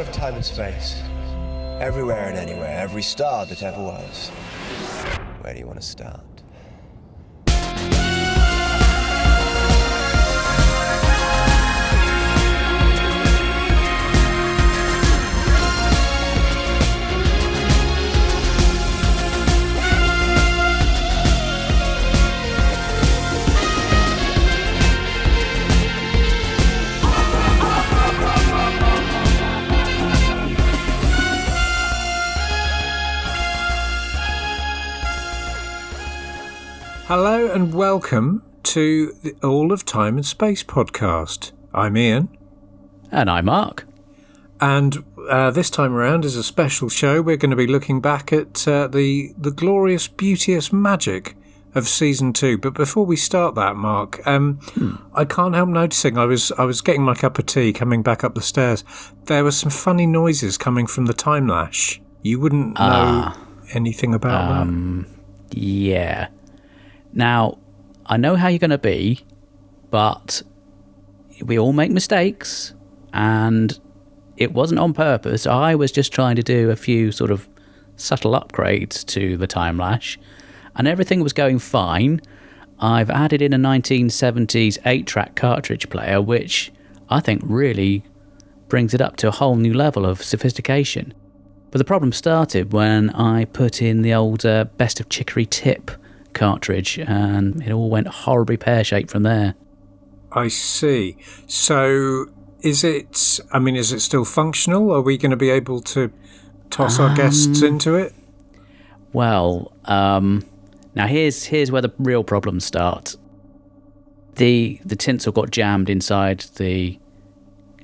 of time and space. Everywhere and anywhere, every star that ever was. Where do you want to start? Hello and welcome to the All of Time and Space podcast. I'm Ian. And I'm Mark. And this time around is a special show. We're going to be looking back at the glorious, beauteous magic of Season 2. But before we start that, Mark, I can't help noticing, I was getting my cup of tea coming back up the stairs. There were some funny noises coming from the Timelash. You wouldn't know anything about that? Yeah. Now, I know how you're going to be, but we all make mistakes, and it wasn't on purpose. I was just trying to do a few sort of subtle upgrades to the Timelash, and everything was going fine. I've added in a 1970s 8-track cartridge player, which I think really brings it up to a whole new level of sophistication. But the problem started when I put in the old Best of Chicory Tip cartridge, and it all went horribly pear-shaped from there. I see. So is it still functional? Are we going to be able to toss our guests into it? Well, now here's where the real problems start. The tinsel got jammed inside the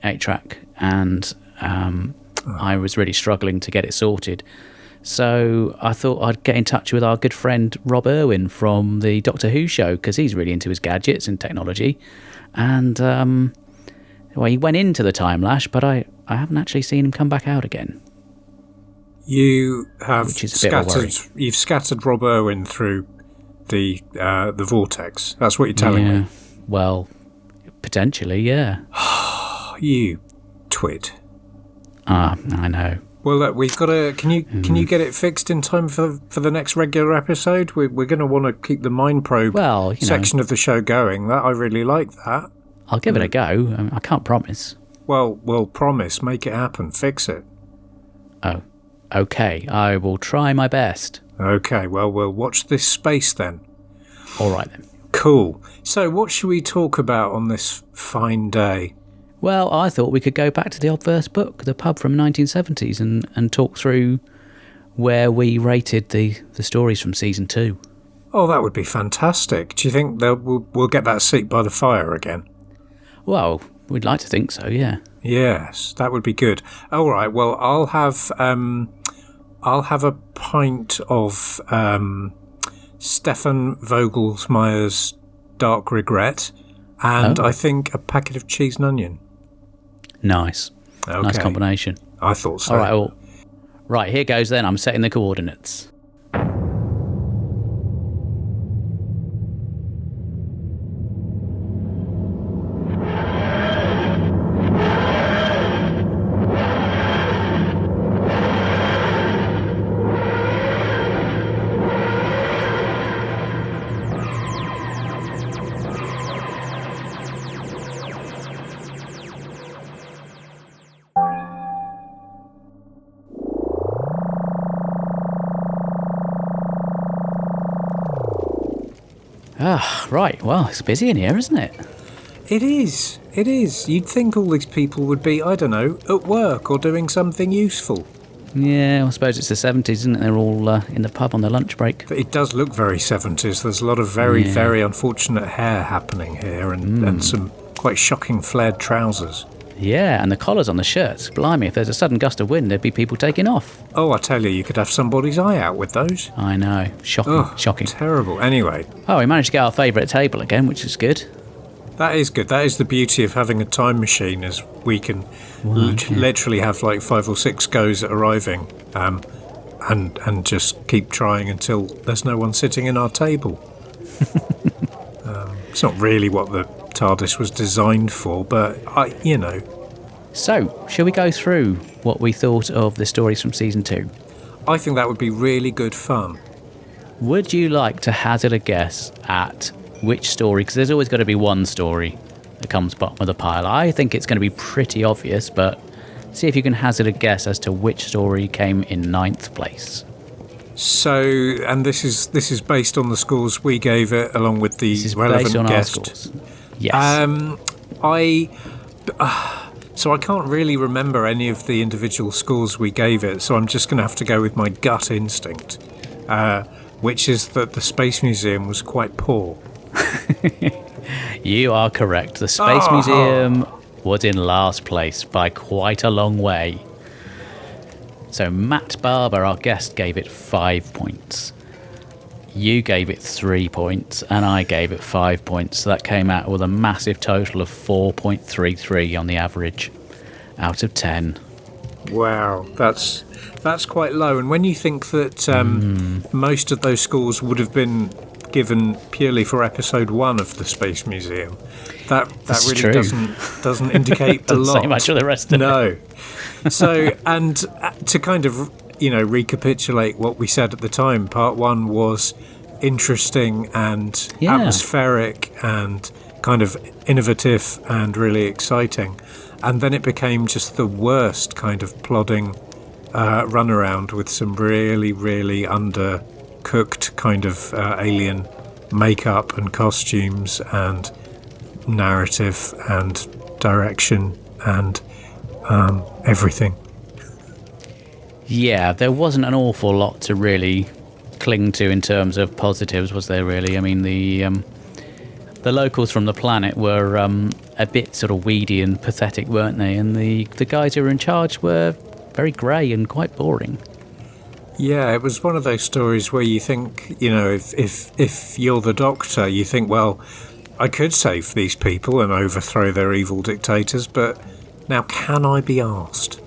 8-track, and I was really struggling to get it sorted. So I thought I'd get in touch with our good friend Rob Irwin from the Doctor Who show, because he's really into his gadgets and technology. And he went into the Timelash, but I haven't actually seen him come back out again. You have You've scattered Rob Irwin through the vortex. That's what you're telling me. Well, potentially, yeah. You twit. I know. Well, look, we've got to. Can you get it fixed in time for the next regular episode? We're going to want to keep the Mind Probe section of the show going. That I really like that. I'll give it a go. I can't promise. Well, promise. Make it happen. Fix it. Oh, okay. I will try my best. Okay. Well, we'll watch this space then. All right then. Cool. So, what should we talk about on this fine day? Well, I thought we could go back to the Obverse Book, the pub from 1970s, and talk through where we rated the stories from Season 2. Oh, that would be fantastic. Do you think we'll get that seat by the fire again? Well, we'd like to think so, yeah. Yes, that would be good. All right, well, I'll have a pint of Stefan Vogelsmeyer's Dark Regret, and I think a packet of cheese and onion. Nice. Okay. Nice combination. I thought so. All right, well, right, here goes then. I'm setting the coordinates. Right, well, it's busy in here, isn't it? It is. You'd think all these people would be, I don't know, at work or doing something useful. Yeah, I suppose it's the 70s, isn't it? They're all in the pub on their lunch break. But it does look very 70s. There's a lot of very, very unfortunate hair happening here and some quite shocking flared trousers. Yeah, and the collars on the shirts. Blimey, if there's a sudden gust of wind, there'd be people taking off. Oh, I tell you could have somebody's eye out with those. I know. Shocking. Terrible. Anyway. Oh, we managed to get our favourite table again, which is good. That is good. That is the beauty of having a time machine, is we can literally have like 5 or 6 goes at arriving and just keep trying until there's no one sitting in our table. It's not really what the TARDIS was designed for, but, So, shall we go through what we thought of the stories from season 2? I think that would be really good fun. Would you like to hazard a guess at which story? Because there's always got to be one story that comes bottom of the pile. I think it's going to be pretty obvious, but see if you can hazard a guess as to which story came in 9th place. So, and this is based on the scores we gave it, along with the This is relevant based on guest. our scores. Yes. So I can't really remember any of the individual scores we gave it, so I'm just going to have to go with my gut instinct, which is that the Space Museum was quite poor. You are correct. The Space Museum was in last place by quite a long way. So Matt Barber, our guest, gave it 5 points. You gave it 3 points, and I gave it 5 points. So that came out with a massive total of 4.33 on the average out of 10. Wow, that's quite low. And when you think that most of those scores would have been given purely for episode 1 of the Space Museum, that really true. doesn't indicate a lot. Doesn't say much of the rest of it. No. So, and to kind of, recapitulate what we said at the time, part 1 was interesting and atmospheric and kind of innovative and really exciting. And then it became just the worst kind of plodding runaround with some really, really undercooked kind of alien makeup and costumes and narrative and direction and everything. Yeah, there wasn't an awful lot to really cling to in terms of positives, was there really? I mean, the locals from the planet were a bit sort of weedy and pathetic, weren't they? And the guys who were in charge were very grey and quite boring. Yeah, it was one of those stories where you think, if you're the Doctor, you think, well, I could save these people and overthrow their evil dictators, but now can I be asked?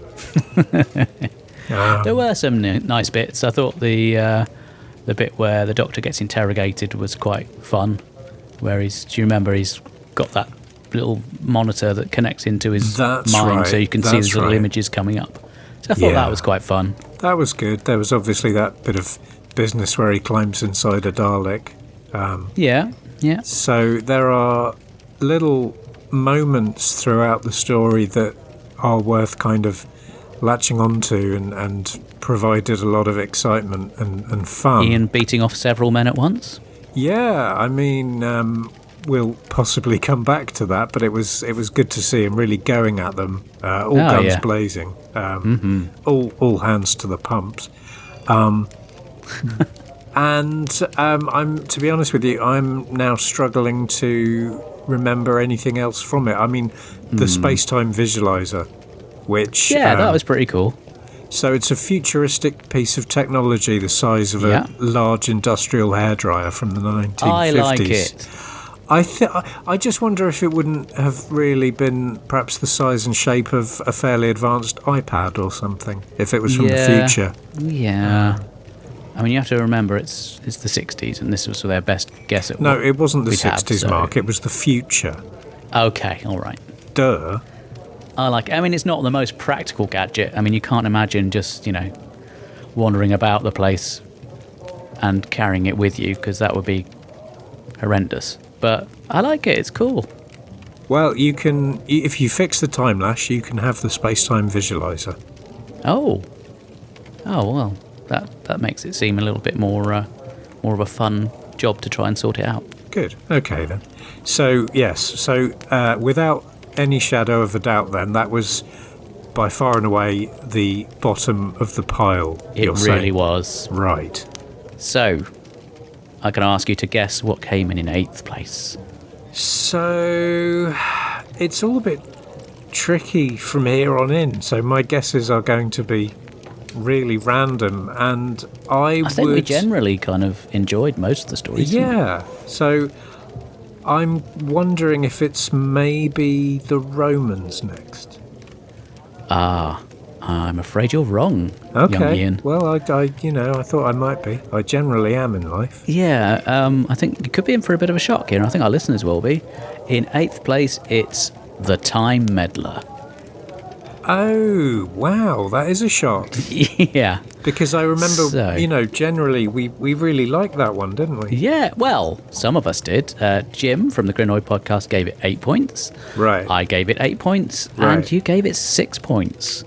There were some nice bits. I thought the bit where the Doctor gets interrogated was quite fun. Where do you remember he's got that little monitor that connects into his mind, right. so you can see the little images coming up. So I thought that was quite fun. That was good. There was obviously that bit of business where he climbs inside a Dalek. Yeah. So there are little moments throughout the story that are worth kind of latching onto and provided a lot of excitement and fun. Ian beating off several men at once? Yeah, I mean, we'll possibly come back to that, but it was good to see him really going at them, all guns blazing, all hands to the pumps. And I'm, to be honest with you, I'm now struggling to remember anything else from it. I mean, the space-time visualizer, which... Yeah, that was pretty cool. So it's a futuristic piece of technology the size of a large industrial hairdryer from the 1950s. I like it. I just wonder if it wouldn't have really been perhaps the size and shape of a fairly advanced iPad or something, if it was from the future. Yeah. I mean, you have to remember it's the 60s, and this was their best guess at No, it wasn't the 60s, Mark. It was the future. Okay, all right. Duh. I mean, it's not the most practical gadget. I mean, you can't imagine just, wandering about the place and carrying it with you, because that would be horrendous. But I like it. It's cool. Well, you can, if you fix the Timelash, you can have the space-time visualizer. Oh, well, that makes it seem a little bit more of a fun job to try and sort it out. Good. Okay, then. So, yes. So, without any shadow of a doubt, then, that was by far and away the bottom of the pile. It really was. Right. So, I can ask you to guess what came in 8th place. So, it's all a bit tricky from here on in. So, my guesses are going to be really random, and I think we generally kind of enjoyed most of the stories. Yeah. So, I'm wondering if it's maybe the Romans next. I'm afraid you're wrong, young Ian. Well, I thought I might be. I generally am in life. Yeah, I think you could be in for a bit of a shock here, and I think our listeners will be. In 8th place, it's The Time Meddler. Oh, wow, that is a shock. Yeah. Because I remember, So- generally we really liked that one, didn't we? Yeah, well, some of us did. Jim from the Grinoid podcast gave it 8 points. Right. I gave it 8 points, Right. and you gave it 6 points.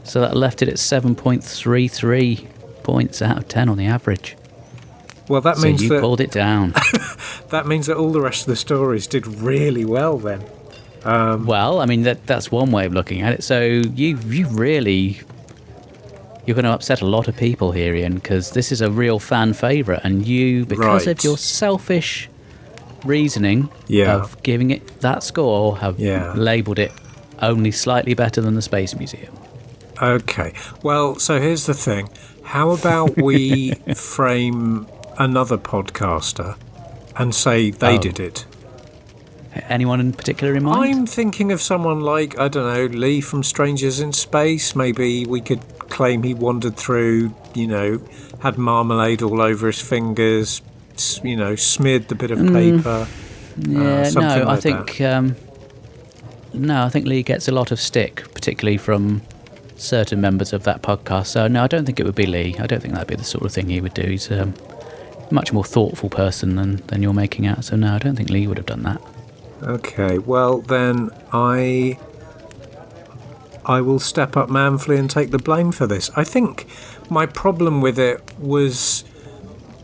So that left it at 7.33 points out of 10 on the average. Well, that So means you that pulled it down. that means that all the rest of the stories did really well then. Well, I mean, that's one way of looking at it. So you're going to upset a lot of people here, Ian, because this is a real fan favourite, and you, because Right. of your selfish reasoning Yeah. of giving it that score, have labelled it only slightly better than the Space Museum. Okay. Well, so here's the thing. How about we frame another podcaster and say they did it? Anyone in particular in mind? I'm thinking of someone like, I don't know, Lee from Strangers in Space. Maybe we could claim he wandered through, had marmalade all over his fingers, smeared the bit of paper. Yeah, something no, like I think Lee gets a lot of stick, particularly from certain members of that podcast. So no, I don't think it would be Lee. I don't think that'd be the sort of thing he would do. He's a much more thoughtful person than you're making out. So no, I don't think Lee would have done that. Okay, well then I will step up manfully and take the blame for this. I think my problem with it was,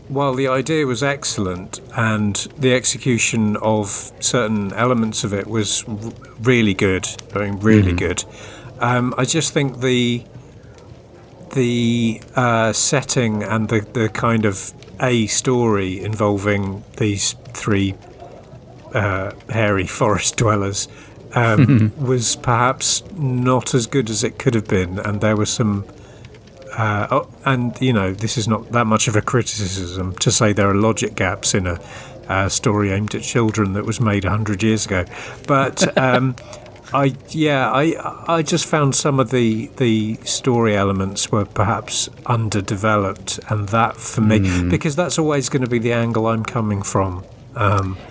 while the idea was excellent and the execution of certain elements of it was really good, really good, I just think the setting and the kind of a story involving these three hairy forest dwellers was perhaps not as good as it could have been, and there was some this is not that much of a criticism to say there are logic gaps in a story aimed at children that was made 100 years ago, but I just found some of the story elements were perhaps underdeveloped, and that for me, because that's always going to be the angle I'm coming from.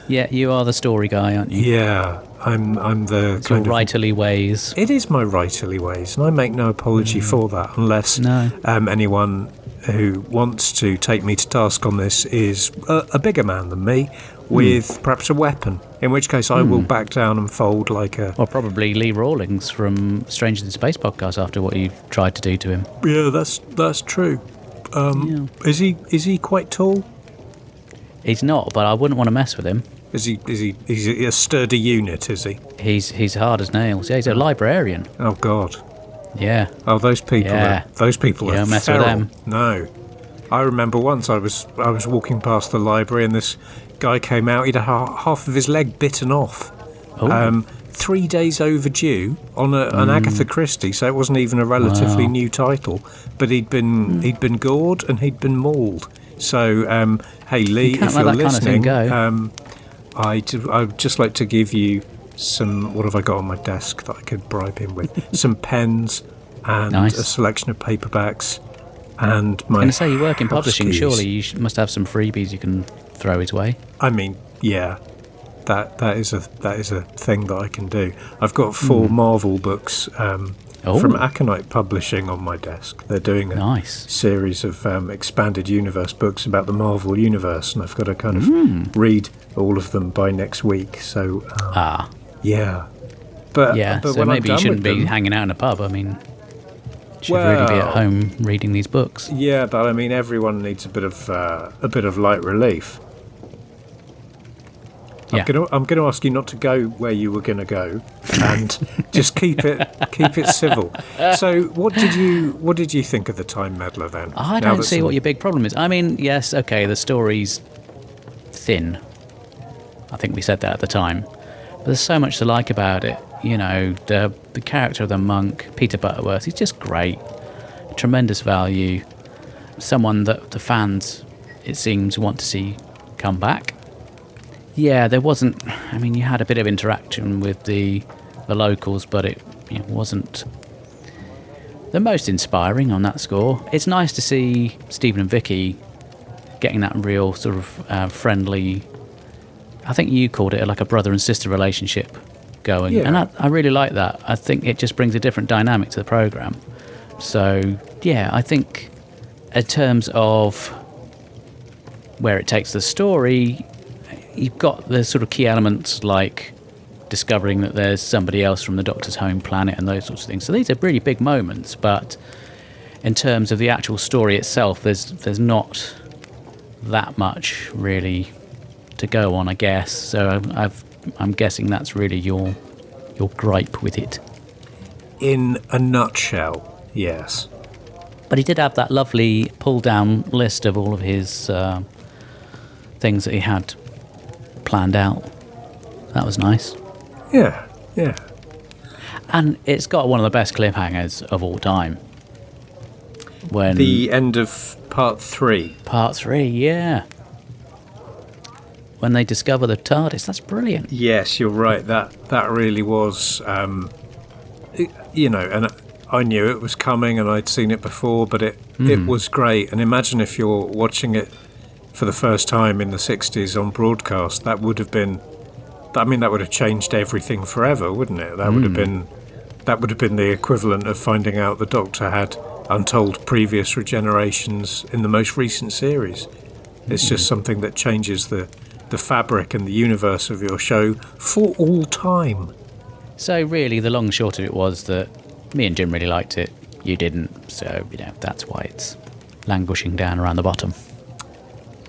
Yeah, you are the story guy, aren't you? Yeah, I'm the It's your kind of writerly ways. It is my writerly ways, and I make no apology for that, unless anyone who wants to take me to task on this is a bigger man than me, with perhaps a weapon, in which case I will back down and fold like a... Or probably Lee Rawlings from Strangers in Space podcast after what you've tried to do to him. Yeah, that's true. Is he quite tall? He's not, but I wouldn't want to mess with him. Is he a sturdy unit, is he? He's hard as nails. Yeah, he's a librarian. Oh, God. Yeah. Oh, those people are don't mess with feral. them. No. I remember once I was walking past the library and this guy came out. He'd had half of his leg bitten off. 3 days overdue on an Agatha Christie, so it wasn't even a relatively new title. But he'd been gored and he'd been mauled. So, hey Lee, if you're listening, I'd just like to give you some. What have I got on my desk that I could bribe him with? Some pens and a selection of paperbacks. And my. I'm going to say you work in publishing. keys. Surely you must have some freebies you can throw his way. I mean, yeah, that is a thing that I can do. I've got 4 Marvel books from Aconite Publishing on my desk. They're doing a series of expanded universe books about the Marvel universe, and I've got to kind of read all of them by next week. So yeah, but so when maybe you shouldn't be them, hanging out in a pub. I mean, you should really be at home reading these books. Yeah, but I mean, everyone needs a bit of light relief. Yeah. I'm going to ask you not to go where you were going to go, and just keep it civil. So, what did you think of the Time Meddler then? I don't see what your big problem is. I mean, yes, okay, the story's thin. I think we said that at the time, but there's so much to like about it. You know, the character of the monk, Peter Butterworth, he's just great, tremendous value, someone that the fans, it seems, want to see come back. Yeah, there wasn't. I mean, you had a bit of interaction with the locals, but it wasn't the most inspiring on that score. It's nice to see Stephen and Vicky getting that real sort of friendly. I think you called it like a brother and sister relationship going. Yeah. And I really like that. I think it just brings a different dynamic to the programme. So, yeah, I think in terms of where it takes the story, you've got the sort of key elements like discovering that there's somebody else from the Doctor's home planet and those sorts of things. So these are really big moments, but in terms of the actual story itself, there's not that much really to go on, I guess. So I'm guessing that's really your gripe with it. In a nutshell, yes. But he did have that lovely pull-down list of all of his things that he had planned out. That was nice. Yeah. And it's got one of the best cliffhangers of all time. When The end of part 3. Part 3, yeah. When they discover the TARDIS, that's brilliant. Yes, you're right. That really was, and I knew it was coming and I'd seen it before, but it was great. And imagine if you're watching it for the first time in the 60s on broadcast, that would have changed everything forever, wouldn't it? That would have been the equivalent of finding out the Doctor had untold previous regenerations in the most recent series. It's just something that changes the fabric and the universe of your show for all time. So really, the long and short of it was that me and Jim really liked it. You didn't, so that's why it's languishing down around the bottom.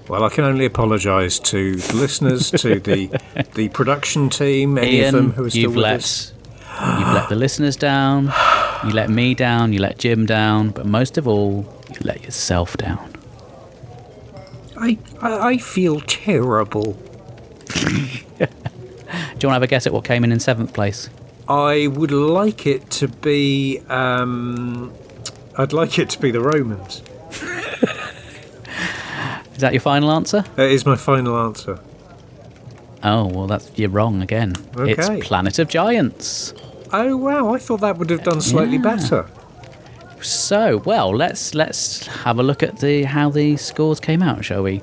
Well, I can only apologise to the listeners, to the production team, any Ian, of them who are still with us. You've let the listeners down, you let me down, you let Jim down, but most of all, you let yourself down. I feel terrible. Do you want to have a guess at what came in 7th place? I would like it to be. I'd like it to be the Romans. Is that your final answer? That is my final answer. Oh, well, you're wrong again. Okay. It's Planet of Giants. Oh wow! I thought that would have done slightly better. So, well, let's have a look at how the scores came out, shall we?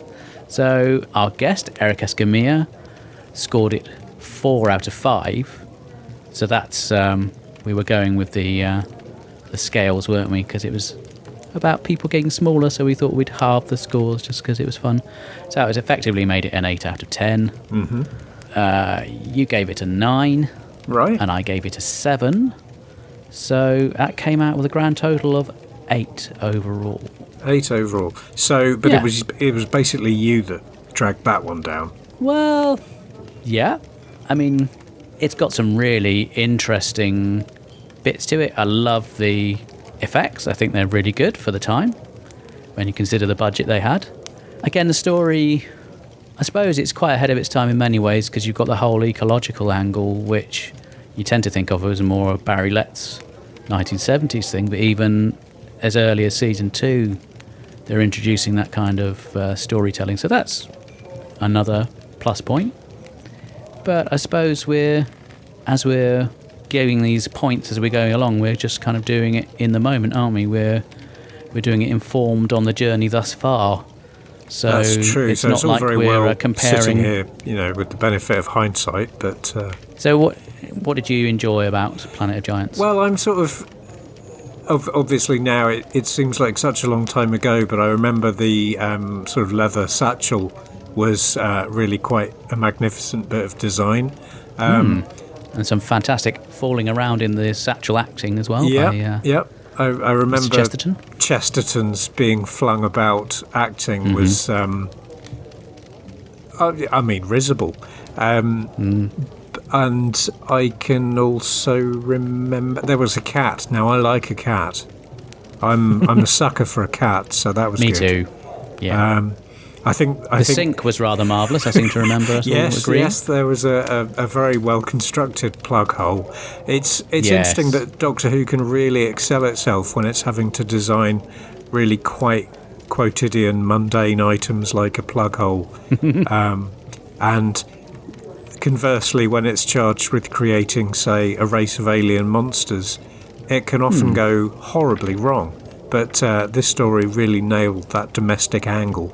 So, our guest, Eric Escamilla, scored it 4 out of 5. So that's we were going with the scales, weren't we? Because it was about people getting smaller, so we thought we'd halve the scores just because it was fun. So it was effectively made it an 8 out of 10. Mm-hmm. You gave it a 9. Right. And I gave it a 7. So that came out with a grand total of 8 overall. 8 overall. So, but Yeah. it was basically you that dragged that one down. Well, yeah. I mean, it's got some really interesting bits to it. I love the effects. I think they're really good for the time when you consider the budget they had. Again, the story, I suppose it's quite ahead of its time in many ways because you've got the whole ecological angle, which you tend to think of as more of Barry Lett's 1970s thing, but even as early as season 2, they're introducing that kind of storytelling. So that's another plus point. But I suppose as we're giving these points as we're going along, we're just kind of doing it in the moment, aren't we? We're doing it informed on the journey thus far. So that's true. It's so not it's all like very we're well comparing sitting here, with the benefit of hindsight. But so what did you enjoy about Planet of Giants? well, I'm sort of obviously now it seems like such a long time ago, but I remember the sort of leather satchel was really quite a magnificent bit of design. And some fantastic falling around in the satchel acting as well. Yep. I remember Chesterton? Chesterton's being flung about acting was, risible. And I can also remember there was a cat. Now I like a cat. I'm a sucker for a cat, so that was Me good. too. Yeah. I think the sink was rather marvellous, I seem to remember us all agreeing. Yes, there was a very well constructed plug hole. It's interesting that Doctor Who can really excel itself when it's having to design really quite quotidian, mundane items like a plug hole, and conversely, when it's charged with creating, say, a race of alien monsters, it can often go horribly wrong. But this story really nailed that domestic angle.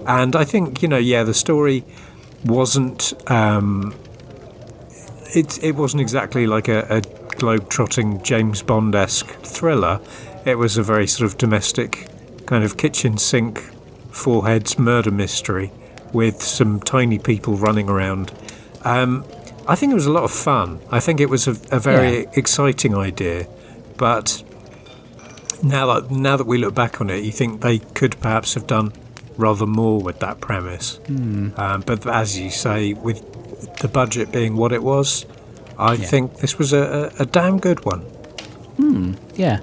And I think, the story wasn't... it wasn't exactly like a globe-trotting James Bond-esque thriller. It was a very sort of domestic kind of kitchen sink, four heads murder mystery with some tiny people running around. I think it was a lot of fun. I think it was a very exciting idea, but now that we look back on it, you think they could perhaps have done rather more with that premise. But as you say, with the budget being what it was, I think this was a damn good one. Yeah.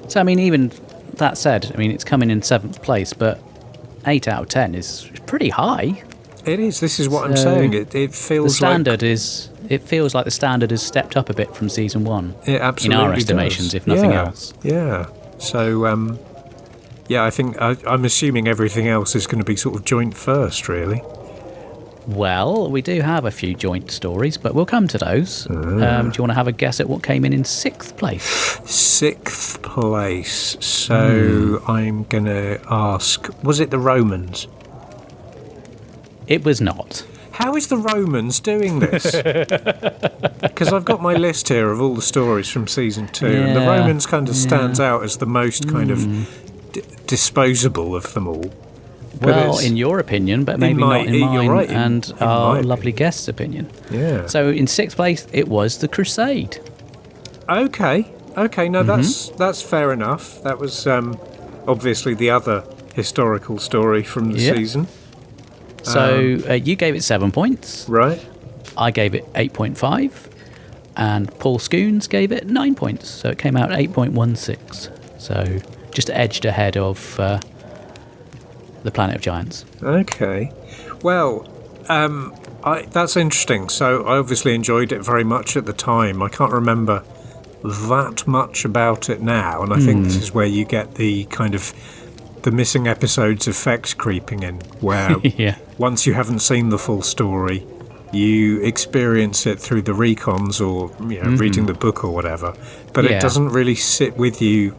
So, I mean, even that said, I mean, it's coming in 7th place, but 8 out of 10 is pretty high. It is. This is what I'm saying. It feels the standard is. It feels like the standard has stepped up a bit from season 1. It absolutely in our estimations, does. If nothing else. Yeah. So, I think I'm assuming everything else is going to be sort of joint first, really. Well, we do have a few joint stories, but we'll come to those. Do you want to have a guess at what came in 6th place? 6th place. So I'm going to ask, was it the Romans? It was not. How is the Romans doing this? Because I've got my list here of all the stories from season 2, and the Romans kind of stands out as the most kind of disposable of them all. Well, in your opinion, but maybe not in mine, right, and our lovely guest's opinion. Yeah. So in 6th place, it was The Crusade. Okay, no, that's fair enough. That was obviously the other historical story from the season. So you gave it 7 points. Right. I gave it 8.5. And Paul Scoons gave it 9 points. So it came out 8.16. So just edged ahead of The Planet of Giants. Okay. Well, that's interesting. So I obviously enjoyed it very much at the time. I can't remember that much about it now. And I think this is where you get the kind of the missing episodes effect creeping in, where once you haven't seen the full story, you experience it through the recons or reading the book or whatever, but it doesn't really sit with you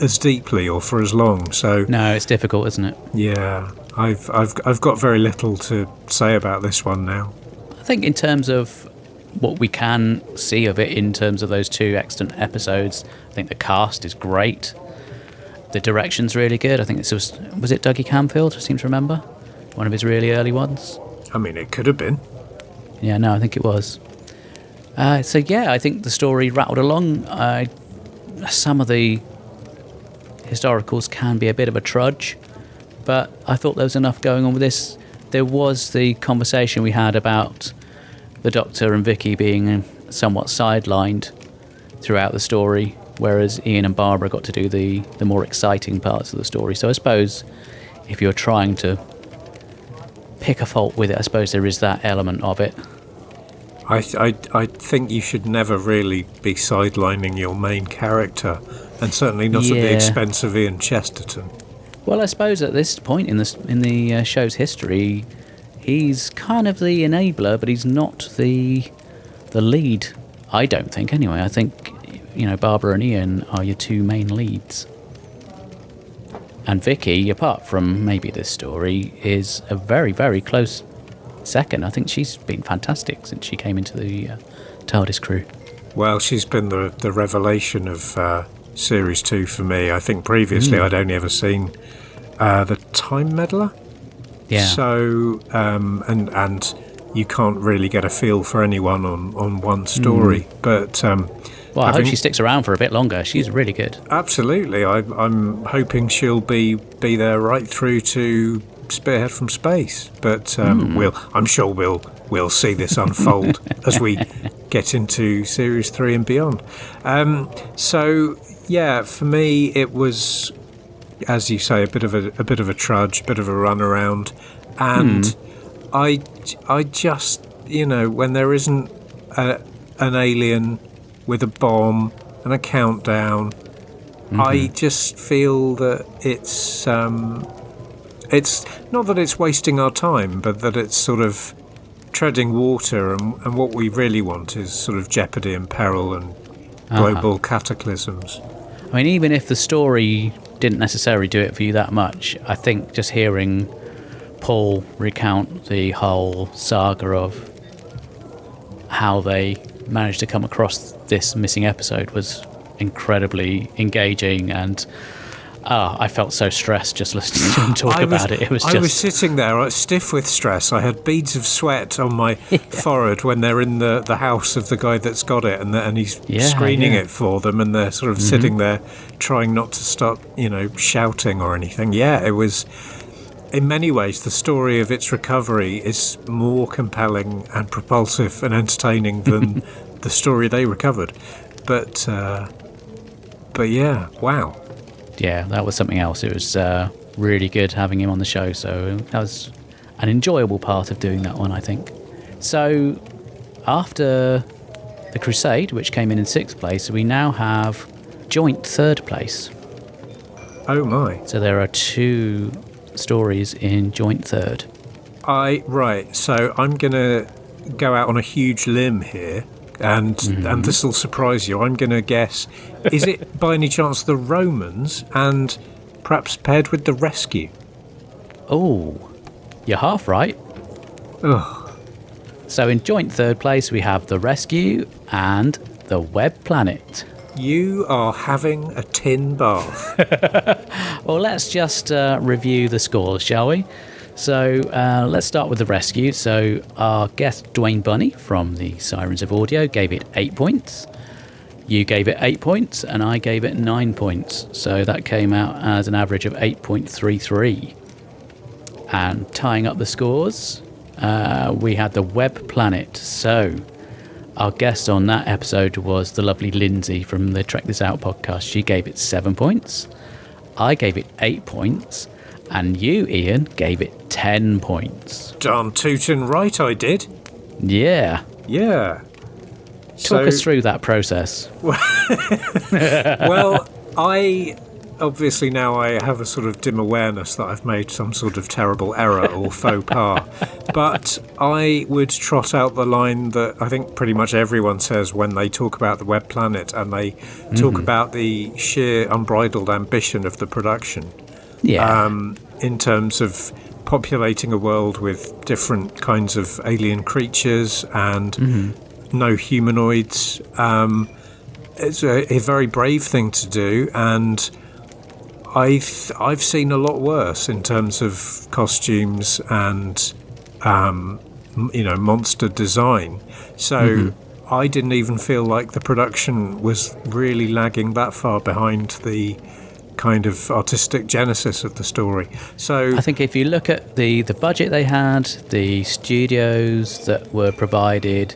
as deeply or for as long. So no, it's difficult, isn't it? Yeah, I've got very little to say about this one now. I think in terms of what we can see of it, in terms of those 2 excellent episodes, I think the cast is great. The direction's really good. I think was it Dougie Camfield? I seem to remember one of his really early ones. I mean, it could have been. Yeah, no, I think it was. I think the story rattled along. Some of the historicals can be a bit of a trudge, but I thought there was enough going on with this. There was the conversation we had about the Doctor and Vicky being somewhat sidelined throughout the story, whereas Iain and Barbara got to do the more exciting parts of the story. So I suppose if you're trying to pick a fault with it, I suppose there is that element of it. I think you should never really be sidelining your main character, and certainly not at the expense of Ian Chesterton. Well, I suppose at this point in the show's history, he's kind of the enabler, but he's not the lead. I don't think, anyway. I think Barbara and Ian are your 2 main leads. And Vicky, apart from maybe this story, is a very, very close second. I think she's been fantastic since she came into the TARDIS crew. Well, she's been the revelation of Series 2 for me. I think previously I'd only ever seen the Time Meddler. Yeah. So, and you can't really get a feel for anyone on one story. But well, I hope she sticks around for a bit longer. She's really good. Absolutely. I'm hoping she'll be there right through to Spearhead from Space. But I'm sure we'll see this unfold as we get into Series 3 and beyond. So yeah, for me it was, as you say, a bit of a trudge, a bit of a runaround, and I just when there isn't an alien with a bomb and a countdown, I just feel that it's not that it's wasting our time, but that it's sort of treading water, and what we really want is sort of jeopardy and peril and global cataclysms. I mean, even if the story didn't necessarily do it for you that much, I think just hearing Paul recount the whole saga of how they managed to come across this missing episode was incredibly engaging, and I felt so stressed just listening to him talk about it. I was sitting there stiff with stress. I had beads of sweat on my forehead when they're in the house of the guy that's got it, and he's screening it for them, and they're sort of sitting there trying not to start, shouting or anything. Yeah, it was. In many ways, the story of its recovery is more compelling and propulsive and entertaining than the story they recovered. But yeah, wow. Yeah, that was something else. It was really good having him on the show, so that was an enjoyable part of doing that one, I think. So after the Crusade, which came in 6th place, we now have joint 3rd place. Oh my. So there are 2 stories in joint 3rd. Right, so I'm going to go out on a huge limb here, and this will surprise you. I'm going to guess, is it by any chance the Romans, and perhaps paired with the Rescue? Oh, you're half right. Ugh. So in joint 3rd place, we have the Rescue and the Web Planet. You are having a tin bath. Well, let's just review the scores, shall we? So let's start with the Rescue. So our guest Dwayne Bunny from the Sirens of Audio gave it 8 points. You gave it 8 points, and I gave it 9 points. So that came out as an average of 8.33. And tying up the scores, we had the Web Planet. So our guest on that episode was the lovely Lindsay from the Trek This Out podcast. She gave it 7 points. I gave it 8 points. And you, Ian, gave it 10 points. Darn tootin' right I did. Yeah. Yeah. Talk us through that process. Well, obviously now I have a sort of dim awareness that I've made some sort of terrible error or faux pas. But I would trot out the line that I think pretty much everyone says when they talk about the Web Planet, and they talk about the sheer unbridled ambition of the production. Yeah. In terms of populating a world with different kinds of alien creatures and no humanoids. It's a very brave thing to do, and I've seen a lot worse in terms of costumes and monster design. So I didn't even feel like the production was really lagging that far behind the kind of artistic genesis of the story. So I think if you look at the budget they had, the studios that were provided,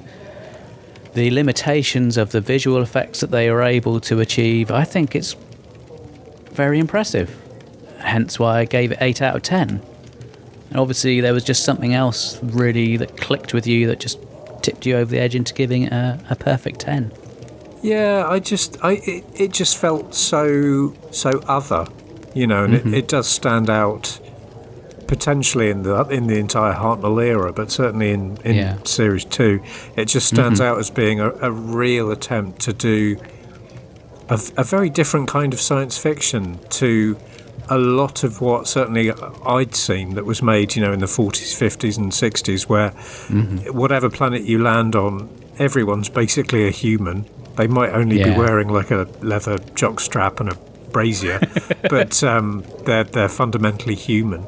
the limitations of the visual effects that they were able to achieve, I think it's very impressive. Hence why I gave it 8 out of 10. And obviously there was just something else really that clicked with you that just tipped you over the edge into giving it a perfect 10. Yeah, it just felt so other, and it does stand out potentially in the entire Hartnell era, but certainly in Series 2, it just stands out as being a real attempt to do a very different kind of science fiction to a lot of what certainly I'd seen that was made, in the 40s, 50s and 60s, where whatever planet you land on, everyone's basically a human. They might only be wearing like a leather jockstrap and a brazier, but they're fundamentally human.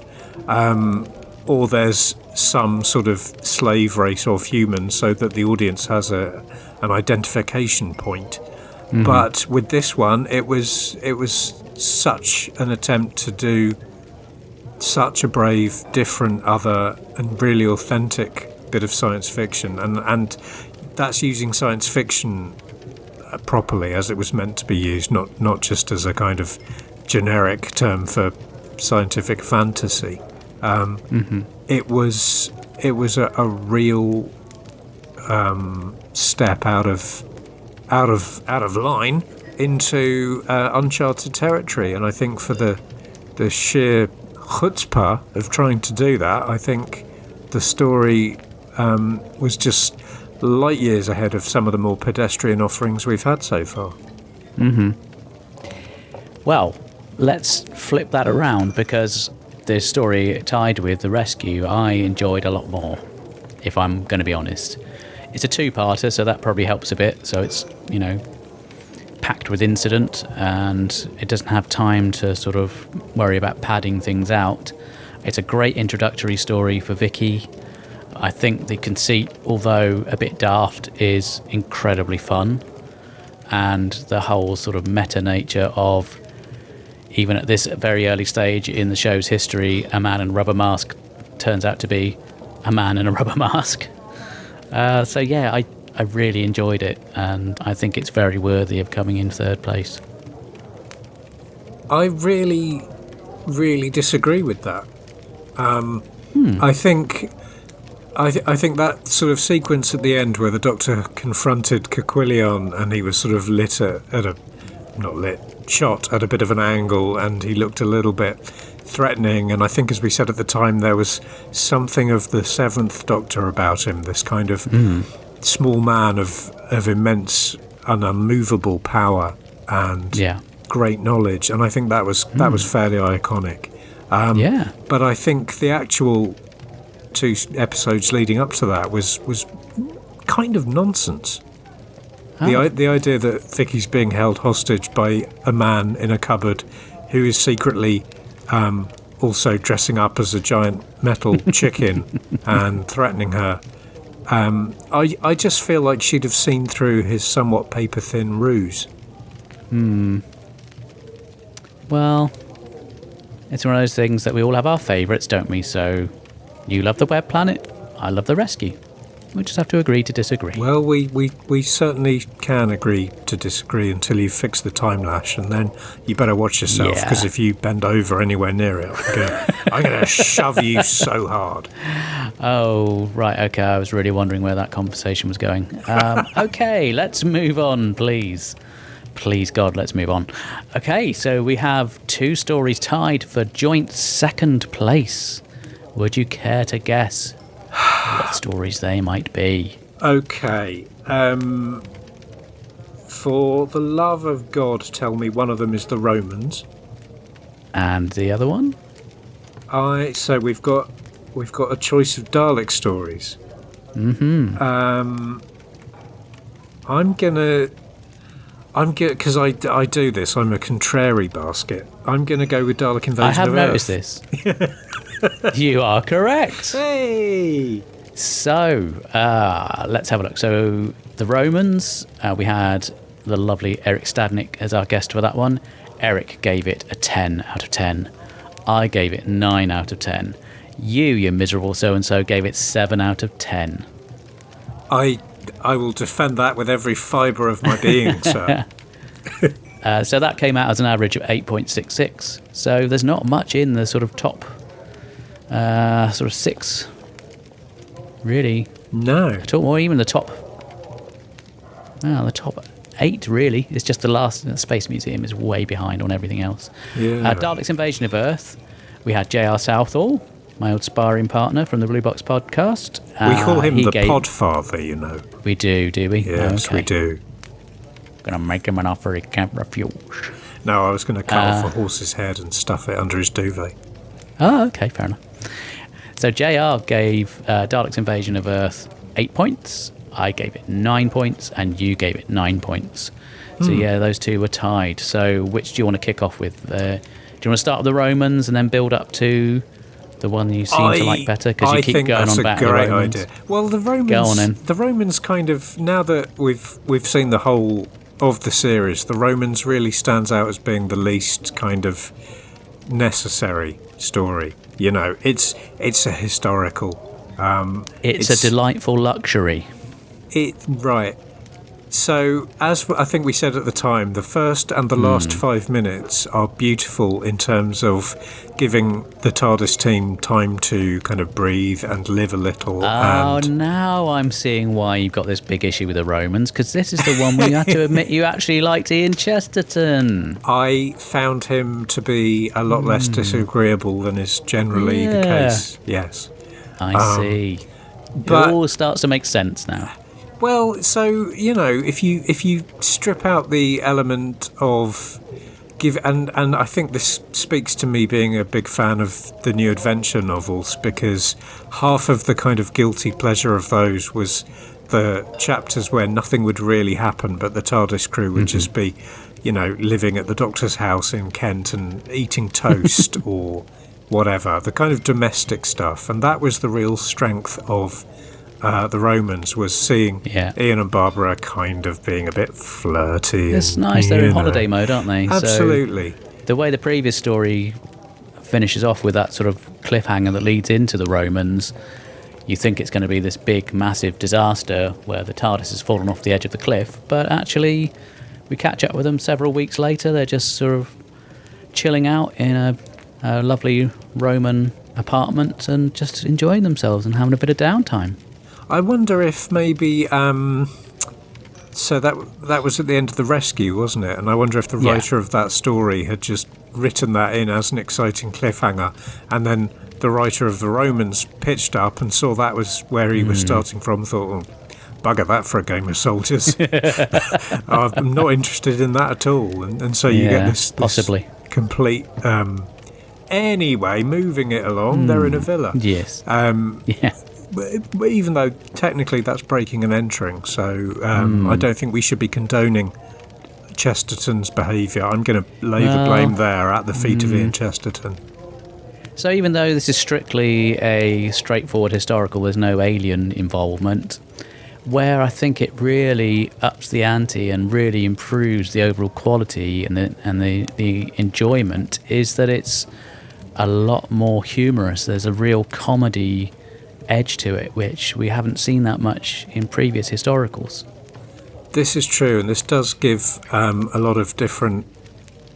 Or there's some sort of slave race of humans so that the audience has an identification point. But with this one, it was such an attempt to do such a brave, different, other, and really authentic bit of science fiction, and that's using science fiction properly as it was meant to be used, not just as a kind of generic term for scientific fantasy. It was a real step out of line into uncharted territory, and I think for the sheer chutzpah of trying to do that, I think the story was just light years ahead of some of the more pedestrian offerings we've had so far. Well, let's flip that around, because the story tied with The Rescue I enjoyed a lot more, if I'm going to be honest. It's a two-parter, so that probably helps a bit. So it's, packed with incident, and it doesn't have time to sort of worry about padding things out. It's a great introductory story for Vicky. I think the conceit, although a bit daft, is incredibly fun. And the whole sort of meta nature of, even at this very early stage in the show's history, a man in a rubber mask turns out to be a man in a rubber mask. So yeah, I really enjoyed it, and I think it's very worthy of coming in third place. I really, really disagree with that. I think that sort of sequence at the end where the Doctor confronted Caquilion and he was sort of shot at a bit of an angle, and he looked a little bit threatening, and I think, as we said at the time, there was something of the Seventh Doctor about him, this kind of small man of immense and unmovable power and great knowledge, and I think that was fairly iconic. But I think the actual 2 episodes leading up to that was kind of nonsense. The idea that Vicky's being held hostage by a man in a cupboard who is secretly also dressing up as a giant metal chicken and threatening her. I just feel like she'd have seen through his somewhat paper-thin ruse. Well, it's one of those things that we all have our favourites, don't we? So you love the Web Planet, I love the Rescue. We just have to agree to disagree. Well, we certainly can agree to disagree until you fix the Timelash, and then you better watch yourself, because if you bend over anywhere near it, I'm going to shove you so hard. Oh, right, okay, I was really wondering where that conversation was going. Okay, let's move on, please. Please, God, let's move on. Okay, so we have 2 stories tied for joint second place. Would you care to guess what stories they might be? Okay. For the love of God, tell me one of them is the Romans. And the other one? So we've got a choice of Dalek stories. Because I do this. I'm a contrary basket. I'm gonna go with Dalek Invasion of Earth. I have noticed this. You are correct. Hey. So let's have a look. So the Romans, we had the lovely Eric Stadnick as our guest for that one. Eric gave it a 10 out of 10. I gave it 9 out of 10. You miserable so-and-so, gave it 7 out of 10. I will defend that with every fibre of my being, sir. So that came out as an average of 8.66. So there's not much in the sort of top sort of 6, really. No. At all, or even the top 8, really. It's just the last. Space Museum is way behind on everything else. Yeah. Dalek's Invasion of Earth. We had J.R. Southall, my old sparring partner from the Blue Box podcast. We call him the Podfather, you know. We do we? Yes, okay. we do. Gonna make him an offer he can't refuse. No, I was going to cut off a horse's head and stuff it under his duvet. Oh, okay, fair enough. So JR gave Dalek's Invasion of Earth 8 points. I gave it 9 points, and you gave it 9 points. So yeah, those 2 were tied. So which do you want to kick off with? Do you want to start with the Romans and then build up to the one you seem to like better? Because you keep going on about the Romans. I think that's a great idea. Well, the Romans. Go on, then. The Romans kind of, now that we've seen the whole of the series, the Romans really stands out as being the least kind of necessary story. You know, it's a historical. It's a delightful luxury. Right. So, as I think we said at the time, the first and the last 5 minutes are beautiful in terms of giving the TARDIS team time to kind of breathe and live a little. Oh, now I'm seeing why you've got this big issue with the Romans, because this is the one where you have to admit you actually liked Ian Chesterton. I found him to be a lot less disagreeable than is generally the case. Yes. I see. But it all starts to make sense now. Well, so, you know, if you strip out the element of and I think this speaks to me being a big fan of the New Adventure novels, because half of the kind of guilty pleasure of those was the chapters where nothing would really happen, but the TARDIS crew would just be, living at the Doctor's house in Kent and eating toast or whatever, the kind of domestic stuff. And that was the real strength of the Romans, was seeing Iain and Barbara kind of being a bit flirty. It's nice, they're in holiday mode, aren't they? Absolutely. So the way the previous story finishes off with that sort of cliffhanger that leads into the Romans, you think it's going to be this big, massive disaster where the TARDIS has fallen off the edge of the cliff, but actually we catch up with them several weeks later. They're just sort of chilling out in a lovely Roman apartment and just enjoying themselves and having a bit of downtime. I wonder if maybe... so that was at the end of the rescue, wasn't it? And I wonder if the writer of that story had just written that in as an exciting cliffhanger, and then the writer of the Romans pitched up and saw that was where he was starting from, thought, bugger that for a game of soldiers. I'm not interested in that at all. And so you get this possibly complete... anyway, moving it along, they're in a villa. Yes. Even though technically that's breaking and entering, so I don't think we should be condoning Chesterton's behaviour. I'm going to lay the blame there at the feet of Ian Chesterton. So even though this is strictly a straightforward historical, there's no alien involvement, where I think it really ups the ante and really improves the overall quality and the enjoyment is that it's a lot more humorous. There's a real comedy edge to it, which we haven't seen that much in previous historicals. This is true, and this does give a lot of different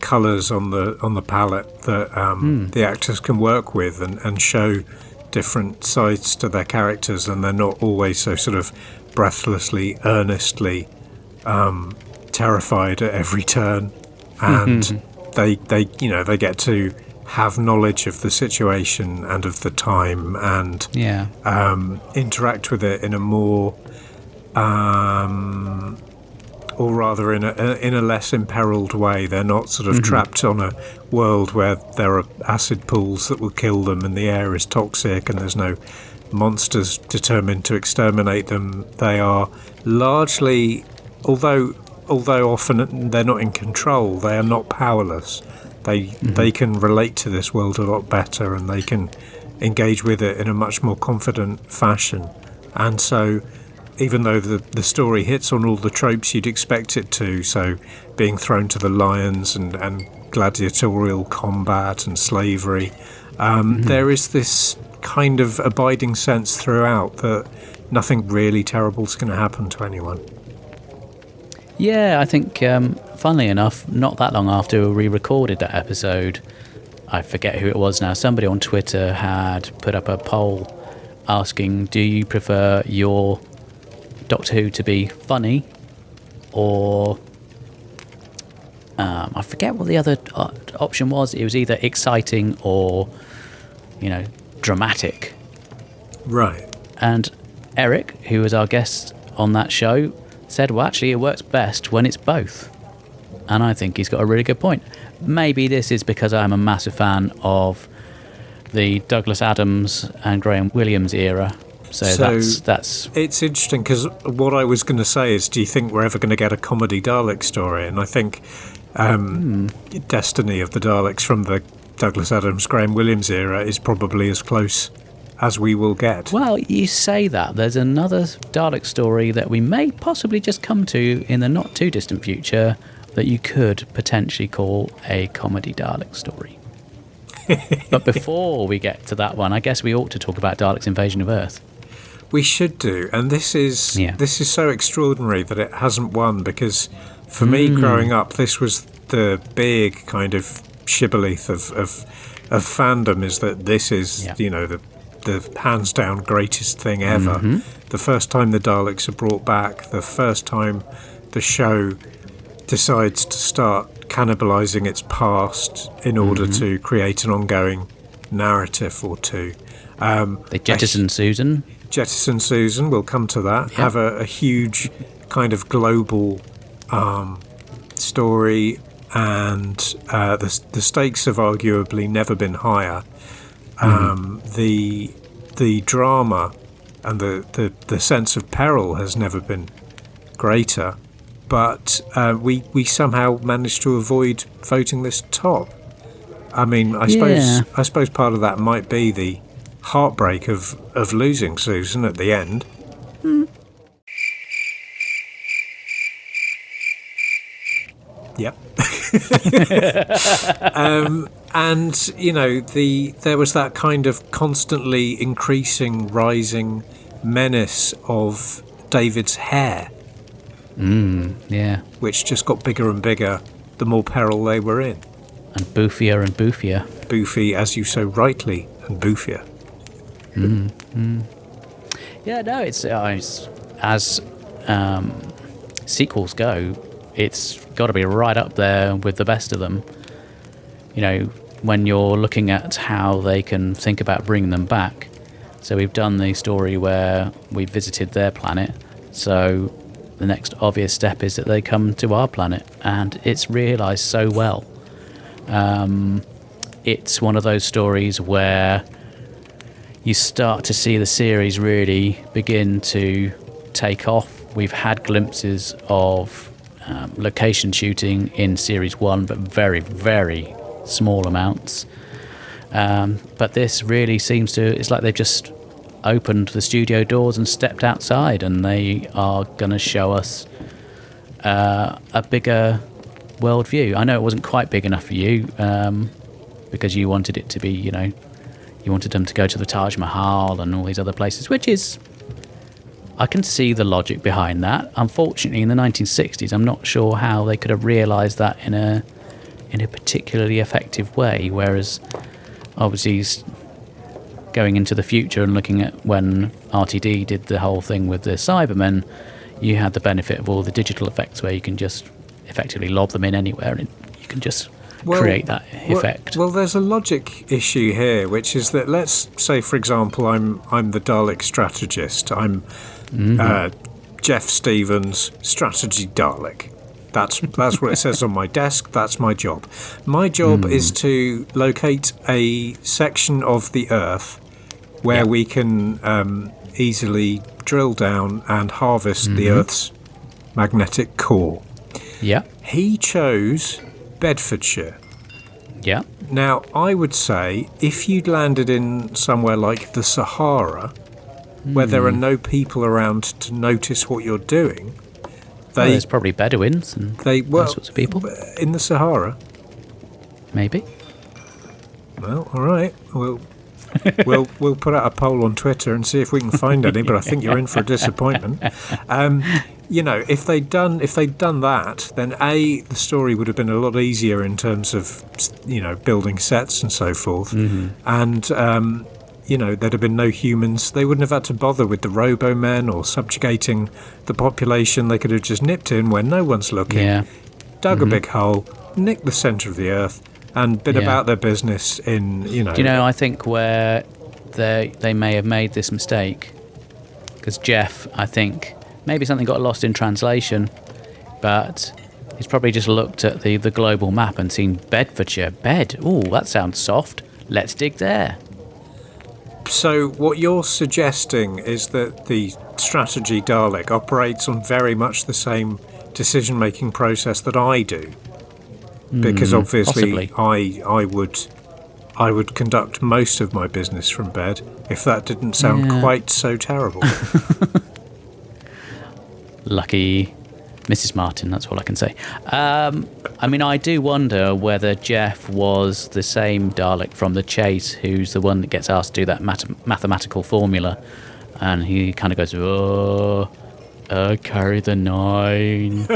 colours on the palette that the actors can work with and show different sides to their characters, and they're not always so sort of breathlessly, earnestly terrified at every turn, and they get to have knowledge of the situation and of the time and interact with it in a more or rather in a less imperiled way. They're not sort of trapped on a world where there are acid pools that will kill them and the air is toxic and there's no monsters determined to exterminate them. They are largely, although often they're not in control, they are not powerless. They can relate to this world a lot better, and they can engage with it in a much more confident fashion. And so even though the story hits on all the tropes you'd expect it to, so being thrown to the lions and gladiatorial combat and slavery, there is this kind of abiding sense throughout that nothing really terrible is going to happen to anyone. Yeah, I think, funnily enough, not that long after we recorded that episode, I forget who it was now, somebody on Twitter had put up a poll asking, do you prefer your Doctor Who to be funny or... I forget what the other option was. It was either exciting or, dramatic. Right. And Eric, who was our guest on that show, said, well, actually, it works best when it's both. And I think he's got a really good point. Maybe this is because I'm a massive fan of the Douglas Adams and Graham Williams era. So that's... It's interesting, because what I was going to say is, do you think we're ever going to get a comedy Dalek story? And I think Destiny of the Daleks from the Douglas Adams, Graham Williams era is probably as close as we will get. Well, you say that. There's another Dalek story that we may possibly just come to in the not too distant future that you could potentially call a comedy Dalek story. But before we get to that one, I guess we ought to talk about Dalek's invasion of Earth. We should do, and this is so extraordinary that it hasn't won, because for me growing up, this was the big kind of shibboleth of fandom, is that this is the hands down greatest thing ever. The first time the Daleks are brought back, the first time the show decides to start cannibalizing its past in order to create an ongoing narrative or two. They jettison Susan. Jettison Susan, we'll come to that. Yep. Have a huge kind of global story, and the stakes have arguably never been higher. The drama and the sense of peril has never been greater. But we somehow managed to avoid voting this top. I mean, I suppose part of that might be the heartbreak of losing Susan at the end. Yep. And, you know, there was that kind of constantly increasing, rising menace of David's hair. Yeah. Which just got bigger and bigger the more peril they were in. And boofier and boofier. Boofy, as you so rightly, and boofier. Yeah, no, it's as sequels go, it's got to be right up there with the best of them. You know, when you're looking at how they can think about bringing them back. So we've done the story where we visited their planet. So the next obvious step is that they come to our planet, and it's realised so well. It's one of those stories where you start to see the series really begin to take off. We've had glimpses of location shooting in Series 1, but very, very small amounts. But this really seems to... It's like they've just opened the studio doors and stepped outside, and they are going to show us a bigger worldview. I know it wasn't quite big enough for you, because you wanted it to be, you know, you wanted them to go to the Taj Mahal and all these other places, which is... I can see the logic behind that. Unfortunately, in the 1960s, I'm not sure how they could have realised that in a particularly effective way, whereas obviously going into the future and looking at when RTD did the whole thing with the Cybermen, you had the benefit of all the digital effects where you can just effectively lob them in anywhere and you can just create that effect. Well, there's a logic issue here, which is that, let's say, for example, I'm the Dalek strategist. I'm Jeff Stevens, strategy Dalek. That's what it says on my desk. That's my job. My job is to locate a section of the Earth where we can easily drill down and harvest the Earth's magnetic core. Yeah. He chose Bedfordshire. Yeah. Now, I would say if you'd landed in somewhere like the Sahara, where there are no people around to notice what you're doing, there's probably Bedouins and those sorts of people. In the Sahara? Maybe. Well, all right. We'll put out a poll on Twitter and see if we can find any, but I think you're in for a disappointment. You know, if they'd done that, then the story would have been a lot easier in terms of, you know, building sets and so forth. And you know, there'd have been no humans. They wouldn't have had to bother with the Robo-Men or subjugating the population. They could have just nipped in when no one's looking, dug a big hole, nicked the centre of the Earth, and been about their business in, you know... Do you know, I think where they may have made this mistake, because Jeff, I think, maybe something got lost in translation, but he's probably just looked at the global map and seen Bedfordshire. Ooh, that sounds soft. Let's dig there. So what you're suggesting is that the strategy Dalek operates on very much the same decision-making process that I do, because obviously I would conduct most of my business from bed. If that didn't sound quite so terrible. Lucky Mrs. Martin, that's all I can say. I mean, I do wonder whether Jeff was the same Dalek from The Chase, who's the one that gets asked to do that mathematical formula, and he kind of goes, carry the 9.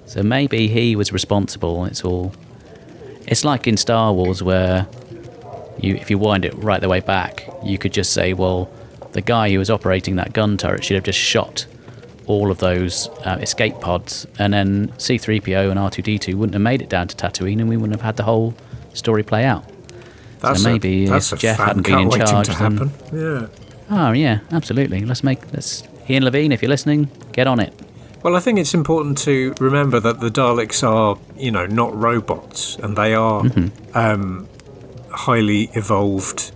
So maybe he was responsible. It's like in Star Wars where if you wind it right the way back, you could just say, well, the guy who was operating that gun turret should have just shot all of those escape pods, and then C-3PO and R2-D2 wouldn't have made it down to Tatooine, and we wouldn't have had the whole story play out. So maybe if Jeff hadn't been in charge, then... Yeah. Oh yeah, absolutely. Let's Ian Levine, if you're listening, get on it. Well, I think it's important to remember that the Daleks are, you know, not robots, and they are highly evolved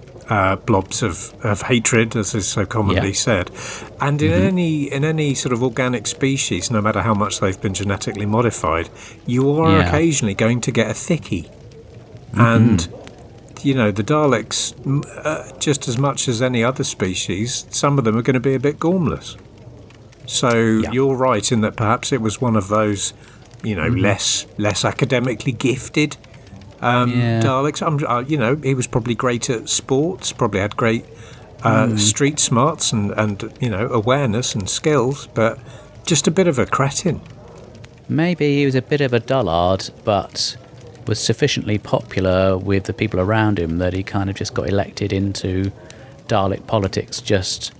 blobs of hatred, as is so commonly said. And in any sort of organic species, no matter how much they've been genetically modified, you are occasionally going to get a thickie. And the Daleks, just as much as any other species, some of them are going to be a bit gormless. So you're right in that perhaps it was one of those, less academically gifted Daleks. He was probably great at sports, probably had great street smarts and awareness and skills, but just a bit of a cretin. Maybe he was a bit of a dullard, but was sufficiently popular with the people around him that he kind of just got elected into Dalek politics just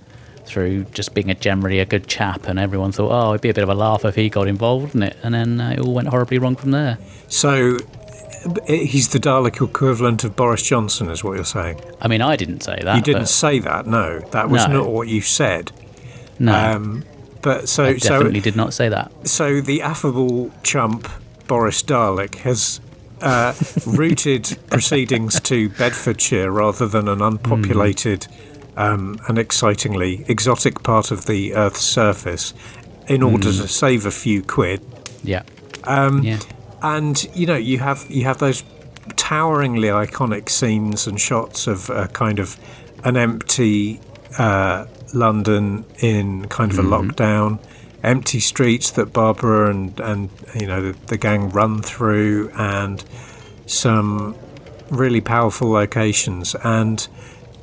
through just being generally a good chap, and everyone thought, oh, it'd be a bit of a laugh if he got involved in it, and then it all went horribly wrong from there. So he's the Dalek equivalent of Boris Johnson, is what you're saying? I mean, I didn't say that. You didn't say that, no. That was not what you said. No. I definitely did not say that. So the affable chump Boris Dalek has routed proceedings to Bedfordshire rather than an unpopulated and excitingly exotic part of the Earth's surface in order to save a few quid. Yeah. And you have those toweringly iconic scenes and shots of kind of an empty London in kind of a lockdown, empty streets that Barbara and the gang run through, and some really powerful locations. And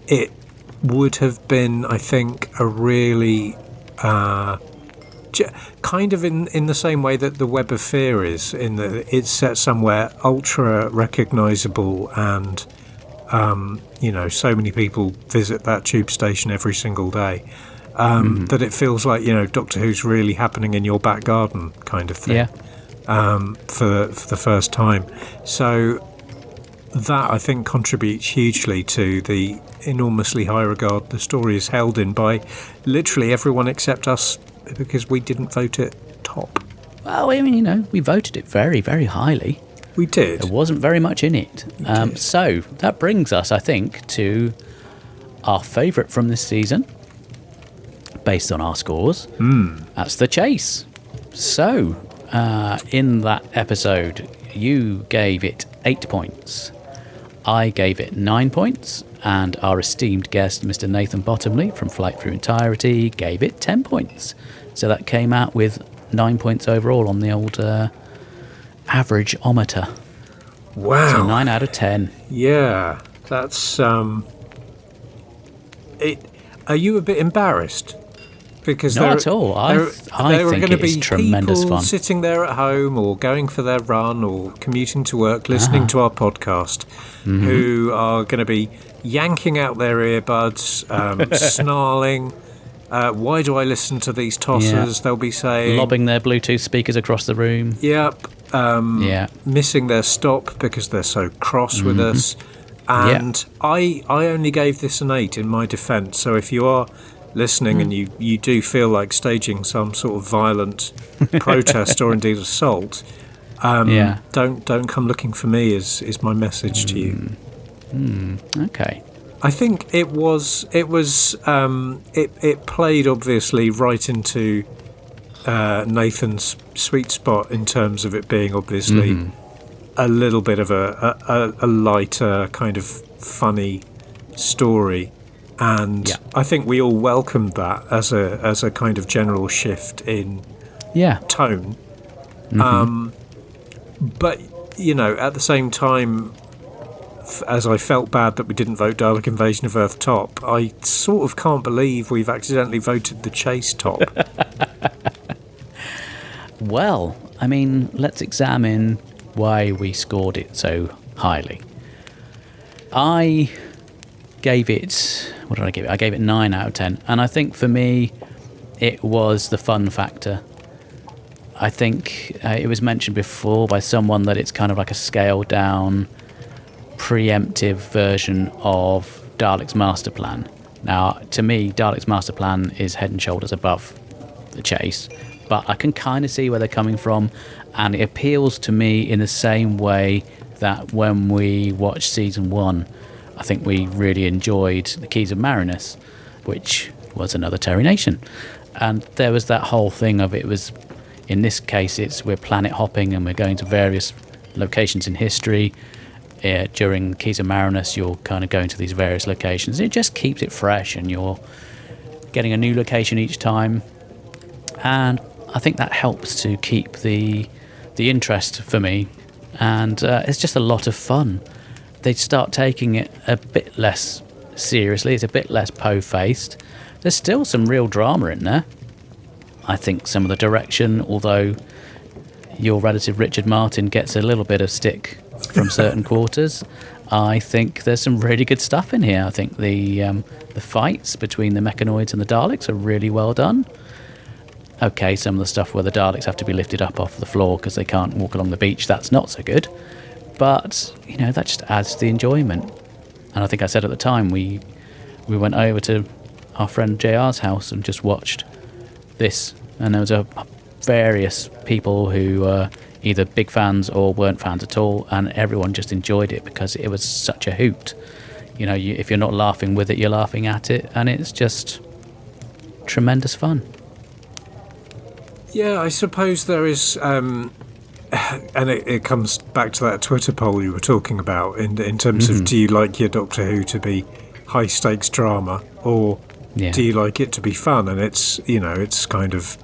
it would have been, I think, a really kind of in the same way that the Web of Fear is, in that it's set somewhere ultra recognisable, and so many people visit that tube station every single day, that it feels like Doctor Who's really happening in your back garden kind of thing. For the first time. So that, I think, contributes hugely to the enormously high regard the story is held in by literally everyone except us, because we didn't vote it top. Well, I mean, we voted it very, very highly. We did. There wasn't very much in it. So that brings us, I think, to our favourite from this season, based on our scores. That's The Chase. So, in that episode, you gave it 8 points. I gave it 9 points. And our esteemed guest, Mr. Nathan Bottomley from Flight Through Entirety, gave it 10 points. So that came out with 9 points overall on the old average-ometer. Wow. So 9 out of 10. Yeah, that's... Are you a bit embarrassed? Because not at all. I think it is tremendous fun. Sitting there at home or going for their run or commuting to work, listening to our podcast, who are going to be yanking out their earbuds, snarling. Why do I listen to these tossers? They'll be saying, lobbing their Bluetooth speakers across the room. Yep. Missing their stop because they're so cross with us. And I only gave this an 8 in my defence. So if you are listening and you do feel like staging some sort of violent protest or indeed assault, don't come looking for me is my message to you. Okay. I think it played obviously right into Nathan's sweet spot in terms of it being obviously a little bit of a lighter kind of funny story. And I think we all welcomed that as a kind of general shift in tone. But at the same time, as I felt bad that we didn't vote Dalek Invasion of Earth top, I sort of can't believe we've accidentally voted The Chase top. Well, I mean, let's examine why we scored it so highly. I gave it... What did I give it? I gave it 9 out of 10. And I think for me, it was the fun factor. I think it was mentioned before by someone that it's kind of like a scaled down, preemptive version of Dalek's Master Plan. Now, to me, Dalek's Master Plan is head and shoulders above The Chase. But I can kind of see where they're coming from. And it appeals to me in the same way that when we watched season 1, I think we really enjoyed the Keys of Marinus, which was another Terry Nation. And there was that whole thing of, it was, in this case, we're planet hopping and we're going to various locations in history. During Keys of Marinus, you're kind of going to these various locations. It just keeps it fresh, and you're getting a new location each time. And I think that helps to keep the interest for me. And it's just a lot of fun. They start taking it a bit less seriously. It's a bit less po-faced. There's still some real drama in there. I think some of the direction, although your relative Richard Martin gets a little bit of stick from certain quarters, I think there's some really good stuff in here. I think the fights between the mechanoids and the Daleks are really well done. Okay, some of the stuff where the Daleks have to be lifted up off the floor because they can't walk along the beach, that's not so good. But, that just adds to the enjoyment. And I think I said at the time, we went over to our friend JR's house and just watched this. And there was various people who were either big fans or weren't fans at all, and everyone just enjoyed it because it was such a hoot. If you're not laughing with it, you're laughing at it, and it's just tremendous fun. Yeah, I suppose there is, and it comes back to that Twitter poll you were talking about in terms of, do you like your Doctor Who to be high stakes drama, or do you like it to be fun? And it's it's kind of,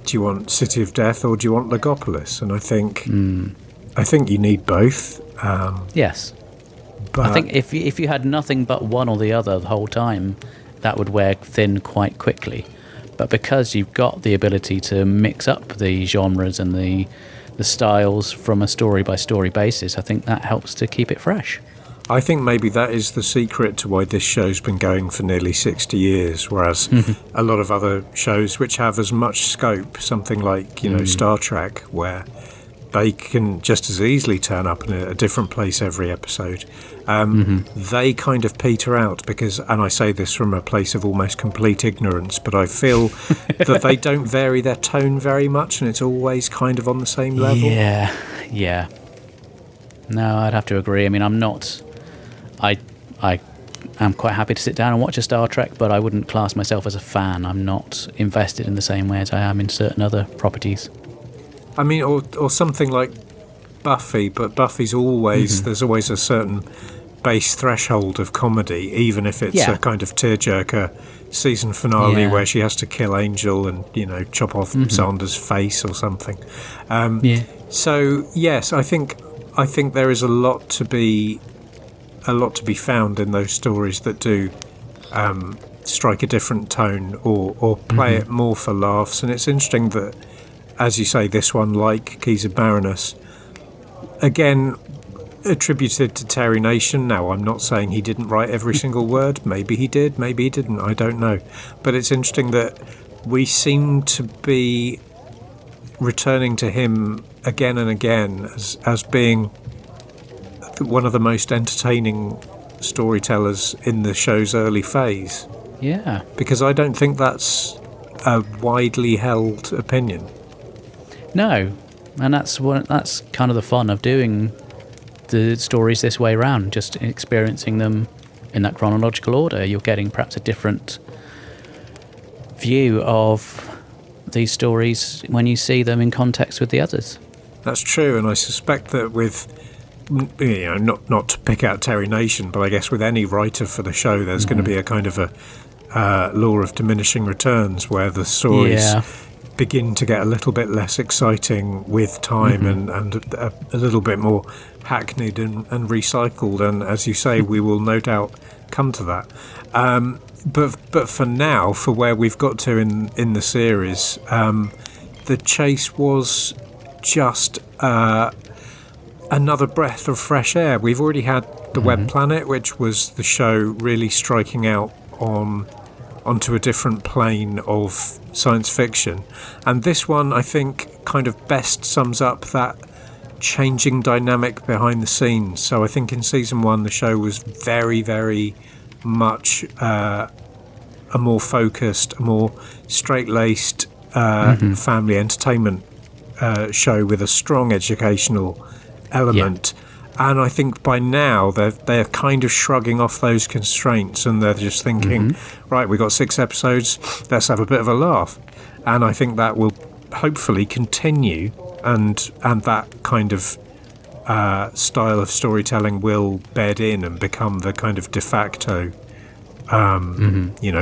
do you want City of Death or do you want Legopolis? And I think you need both. Yes, but I think if you had nothing but one or the other the whole time, that would wear thin quite quickly. But because you've got the ability to mix up the genres and the styles from a story-by-story basis, I think that helps to keep it fresh. I think maybe that is the secret to why this show's been going for nearly 60 years, whereas a lot of other shows which have as much scope, something like, Star Trek, where they can just as easily turn up in a different place every episode. They kind of peter out because, and I say this from a place of almost complete ignorance, but I feel that they don't vary their tone very much, and it's always kind of on the same level. Yeah. No, I'd have to agree. I mean, I am quite happy to sit down and watch a Star Trek, but I wouldn't class myself as a fan. I'm not invested in the same way as I am in certain other properties. I mean, or something like Buffy, but Buffy's always, there's always a certain base threshold of comedy, even if it's a kind of tearjerker season finale where she has to kill Angel and, chop off Xander's face or something. So, yes, I think there is a lot to be found in those stories that do strike a different tone or play it more for laughs. And it's interesting that, as you say, this one, like Keys of Marinus, again, attributed to Terry Nation. Now, I'm not saying he didn't write every single word. Maybe he did, maybe he didn't. I don't know. But it's interesting that we seem to be returning to him again and again as being one of the most entertaining storytellers in the show's early phase. Yeah. Because I don't think that's a widely held opinion. No, and that's kind of the fun of doing the stories this way round, just experiencing them in that chronological order. You're getting perhaps a different view of these stories when you see them in context with the others. That's true, and I suspect that with, not to pick out Terry Nation, but I guess with any writer for the show, there's going to be a kind of a law of diminishing returns where the stories begin to get a little bit less exciting with time and a little bit more hackneyed and recycled. And as you say, we will no doubt come to that. But for now, for where we've got to in the series, the chase was just another breath of fresh air. We've already had The Web Planet, which was the show really striking out onto a different plane of science fiction. And this one, I think, kind of best sums up that changing dynamic behind the scenes. So I think in season 1, the show was very, very much a more focused, a more straight-laced family entertainment show with a strong educational element. And I think by now they're kind of shrugging off those constraints, and they're just thinking, right, we've got 6 episodes, let's have a bit of a laugh. And I think that will hopefully continue, and that kind of style of storytelling will bed in and become the kind of de facto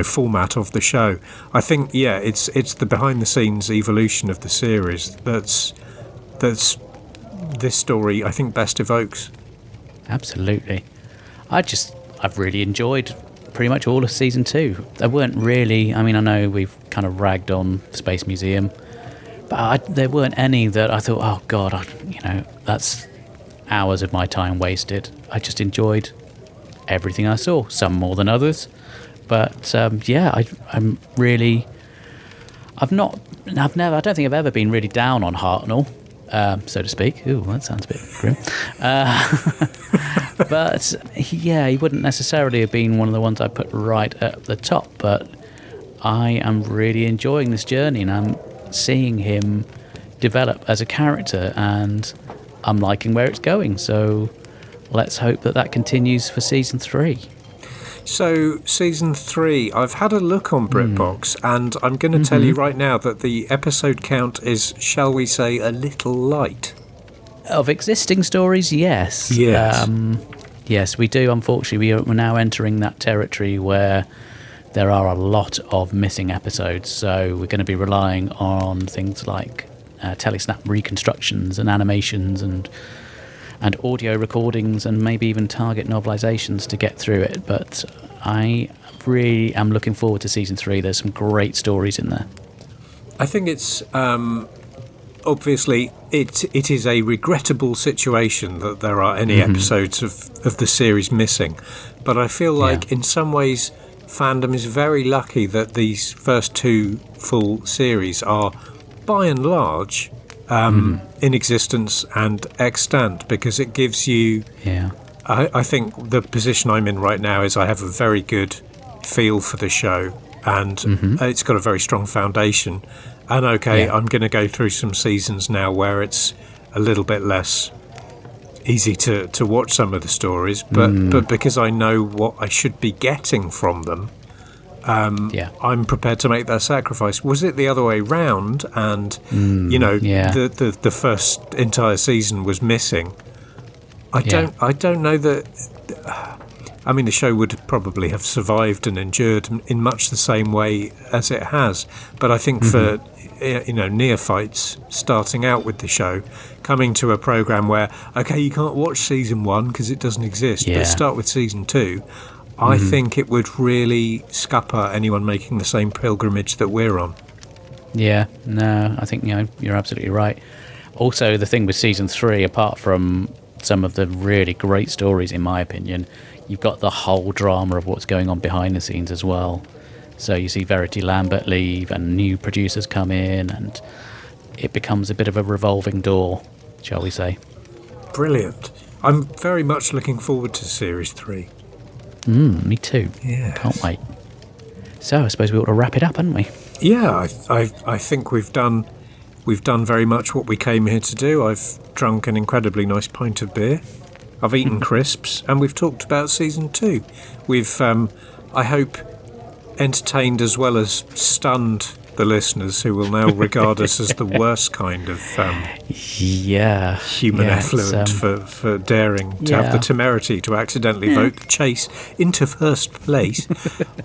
format of the show. I think, it's the behind the scenes evolution of the series that's this story, I think, best evokes. Absolutely. I've really enjoyed pretty much all of season 2. There weren't really, I know we've kind of ragged on Space Museum, but there weren't any that I thought, oh God, that's hours of my time wasted. I just enjoyed everything I saw, some more than others. But I don't think I've ever been really down on Hartnell, so to speak. Ooh, that sounds a bit grim. But he wouldn't necessarily have been one of the ones I put right at the top. But I am really enjoying this journey, and I'm seeing him develop as a character, and I'm liking where it's going. So let's hope that continues for season 3. So, season 3, I've had a look on BritBox, and I'm going to tell you right now that the episode count is, shall we say, a little light. Of existing stories, yes. Yes. Yes, we do. Unfortunately, we're now entering that territory where there are a lot of missing episodes, so we're going to be relying on things like telesnap reconstructions and animations and audio recordings, and maybe even target novelizations to get through it. But I really am looking forward to season 3. There's some great stories in there. I think it's obviously it is a regrettable situation that there are any episodes of the series missing, but I feel like in some ways fandom is very lucky that these first 2 full series are by and large in existence and extant, because it gives you I think the position I'm in right now is I have a very good feel for the show, and it's got a very strong foundation. And I'm going to go through some seasons now where it's a little bit less easy to watch some of the stories, but because I know what I should be getting from them, I'm prepared to make that sacrifice. Was it the other way round, and the first entire season was missing, I don't know that. The show would probably have survived and endured in much the same way as it has. But I think for neophytes starting out with the show, coming to a program where you can't watch season 1 because it doesn't exist, but start with season 2. I think it would really scupper anyone making the same pilgrimage that we're on. Yeah, no, I think you're absolutely right. Also, the thing with season 3, apart from some of the really great stories, in my opinion, you've got the whole drama of what's going on behind the scenes as well. So you see Verity Lambert leave and new producers come in, and it becomes a bit of a revolving door, shall we say. Brilliant. I'm very much looking forward to series 3. Me too. Yeah. Can't wait. So I suppose we ought to wrap it up, haven't we? Yeah, I think we've done very much what we came here to do. I've drunk an incredibly nice pint of beer. I've eaten crisps, and we've talked about season 2. We've, I hope, entertained as well as stunned the listeners, who will now regard us as the worst kind of human effluent for daring to have the temerity to accidentally vote the Chase into first place.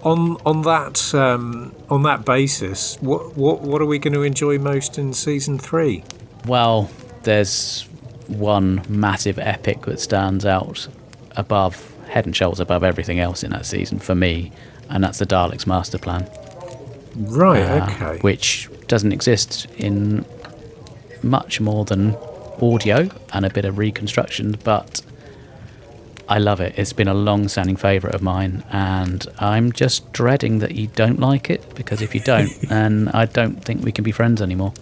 on that basis, what are we going to enjoy most in season 3? Well, there's one massive epic that stands out head and shoulders above everything else in that season for me, and that's the Daleks' master plan. Right, okay. Which doesn't exist in much more than audio and a bit of reconstruction, but I love it. It's been a long-standing favourite of mine, and I'm just dreading that you don't like it, because if you don't, then I don't think we can be friends anymore.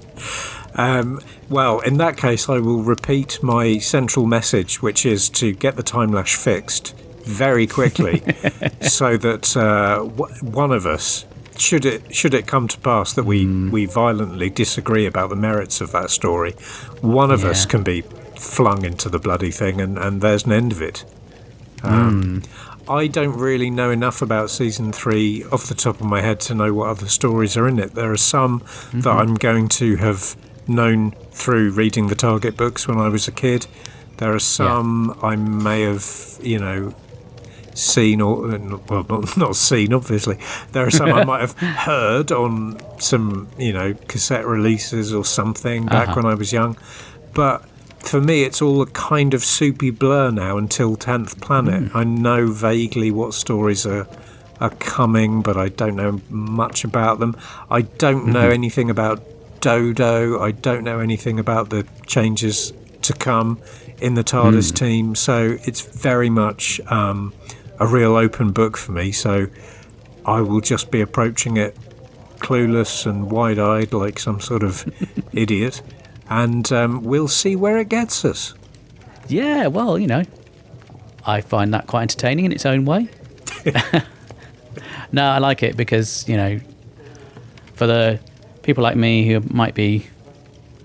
Well, in that case, I will repeat my central message, which is to get the Timelash fixed very quickly, so that one of us, should it come to pass that we violently disagree about the merits of that story, one of us can be flung into the bloody thing, and there's an end of it. I don't really know enough about season 3 off the top of my head to know what other stories are in it. There are some that I'm going to have known through reading the Target books when I was a kid. There are some I may have, seen, or well, not seen, obviously. There are some I might have heard on some, cassette releases or something back when I was young. But for me, it's all a kind of soupy blur now until 10th Planet. I know vaguely what stories are coming, but I don't know much about them. I don't know anything about Dodo. I don't know anything about the changes to come in the TARDIS team. So it's very much a real open book for me. So I will just be approaching it clueless and wide-eyed like some sort of idiot. And we'll see where it gets us. Yeah, well, I find that quite entertaining in its own way. No, I like it because, for the people like me who might be,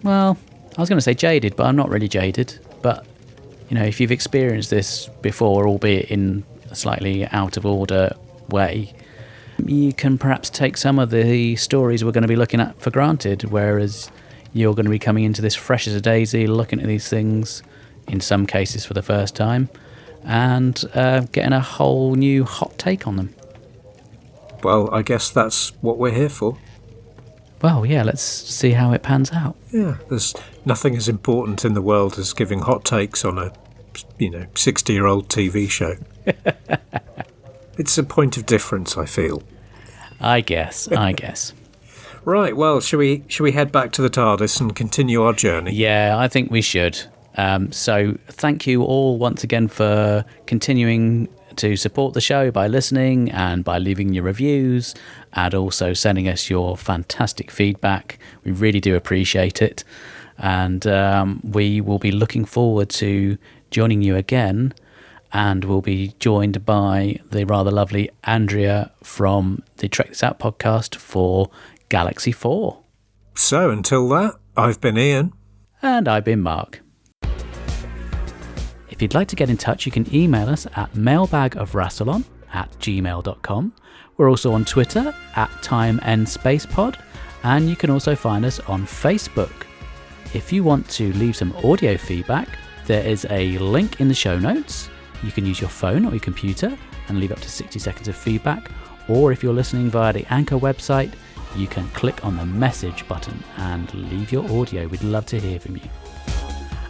well, I was going to say jaded, but I'm not really jaded. But, if you've experienced this before, albeit in a slightly out of order way, you can perhaps take some of the stories we're going to be looking at for granted, whereas you're going to be coming into this fresh as a daisy, looking at these things, in some cases for the first time, and getting a whole new hot take on them. Well, I guess that's what we're here for. Well, yeah, let's see how it pans out. Yeah, there's nothing as important in the world as giving hot takes on a, 60-year-old TV show. It's a point of difference, I feel. I guess. Right, well, shall we head back to the TARDIS and continue our journey? Yeah, I think we should. So thank you all once again for continuing to support the show by listening and by leaving your reviews and also sending us your fantastic feedback. We really do appreciate it. And we will be looking forward to joining you again, and we'll be joined by the rather lovely Andrea from the Trek This Out podcast for Galaxy 4. So until that, I've been Ian. And I've been Mark. If you'd like to get in touch, you can email us at mailbagofrassilon@gmail.com. We're also on Twitter @TimeEndSpacePod, and you can also find us on Facebook. If you want to leave some audio feedback, there is a link in the show notes. You can use your phone or your computer and leave up to 60 seconds of feedback, or if you're listening via the Anchor website, you can click on the message button and leave your audio. We'd love to hear from you.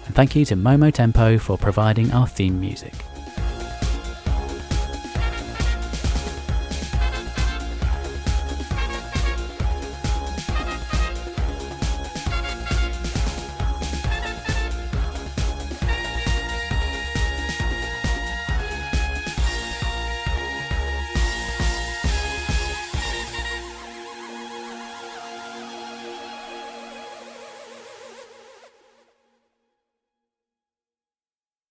And thank you to Momo Tempo for providing our theme music.